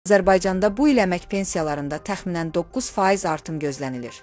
Azərbaycanda bu il əmək pensiyalarında təxminən 9% artım gözlənilir.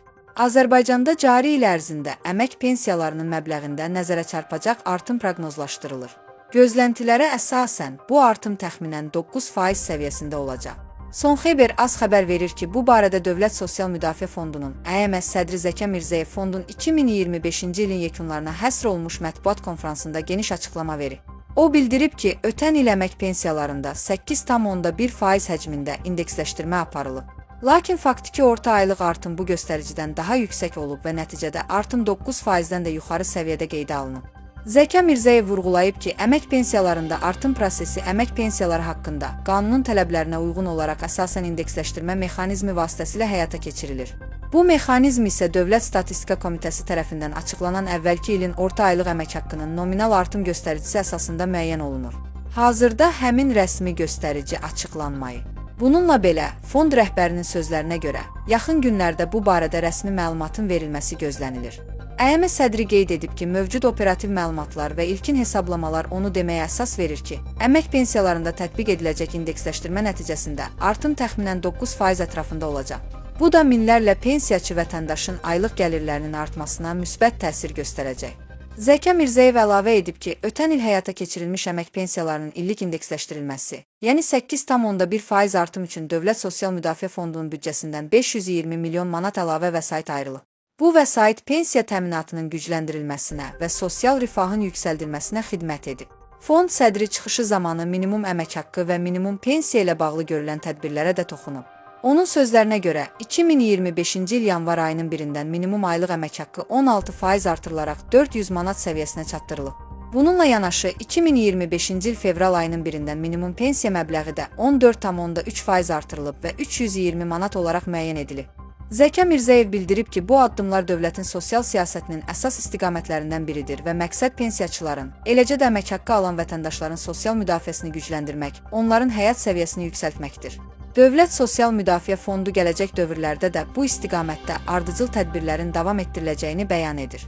Azərbaycanda cari il ərzində əmək pensiyalarının məbləğində nəzərə çarpacaq artım proqnozlaşdırılır. Gözləntilərə əsasən bu artım təxminən 9% səviyyəsində olacaq. Son Xəbər az xəbər verir ki, bu barədə Dövlət Sosial Müdafiə Fondunun ƏMS sədri Zəkə Mirzəyev fondun 2025-ci ilin yekunlarına həsr olunmuş mətbuat konfransında geniş açıqlama verib. O bildirib ki, ötən il əmək pensiyalarında 8,1% həcmində indeksləşdirmə aparılıb. Lakin faktiki orta aylıq artım bu göstəricidən daha yüksək olub və nəticədə artım 9%-dən də yuxarı səviyyədə qeydə alınıb. Zəkə Mirzəyev vurğulayıb ki, əmək pensiyalarında artım prosesi əmək pensiyaları haqqında qanunun tələblərinə uyğun olaraq əsasən indeksləşdirmə mexanizmi vasitəsilə həyata keçirilir. Bu mexanizm isə Dövlət Statistika Komitəsi tərəfindən açıqlanan əvvəlki ilin orta aylıq əmək haqqının nominal artım göstəricisi əsasında müəyyən olunur. Hazırda həmin rəsmi göstərici açıqlanmayıb. Bununla belə, fond rəhbərinin sözlərinə görə, yaxın günlərdə bu barədə rəsmi məlumatın verilməsi gözlənilir. ƏMS sədri qeyd edib ki, mövcud operativ məlumatlar və ilkin hesablamalar onu deməyə əsas verir ki, əmək pensiyalarında tətbiq ediləcək indeksləşdirmə nəticəsində artım təxminən 9% ətrafında olacaq. Bu da minlərlə pensiyaçı vətəndaşın aylıq gəlirlərinin artmasına müsbət təsir göstərəcək. Zəkə Mirzəyev əlavə edib ki, ötən il həyata keçirilmiş əmək pensiyalarının illik indeksləşdirilməsi, yəni 8,1% artım üçün Dövlət Sosial Müdafiə Fondunun büdcəsindən 520 milyon manat əlavə vəsait ayrılıb. Bu vəsait pensiya təminatının gücləndirilməsinə və sosial rifahın yüksəldilməsinə xidmət edib. Fond sədri çıxışı zamanı minimum əmək haqqı və minimum pensiya ilə bağlı görülən tədbirlərə də toxunub. Onun sözlərinə görə, 2025-ci il yanvar ayının birindən minimum aylıq əmək haqqı 16% artırılaraq 400 manat səviyyəsinə çatdırılıb. Bununla yanaşı, 2025-ci il fevral ayının birindən minimum pensiya məbləği də 14,3% artırılıb və 320 manat olaraq müəyyən edilib. Zəkə Mirzəyev bildirib ki, bu addımlar dövlətin sosial siyasətinin əsas istiqamətlərindən biridir və məqsəd pensiyaçıların, eləcə də əmək haqqı alan vətəndaşların sosial müdafiəsini gücləndirmək, onların həyat səviyyəsini yüksəltməkdir. Dövlət Sosial Müdafiə Fondu gələcək dövrlərdə də bu istiqamətdə ardıcıl tədbirlərin davam etdiriləcəyini bəyan edir.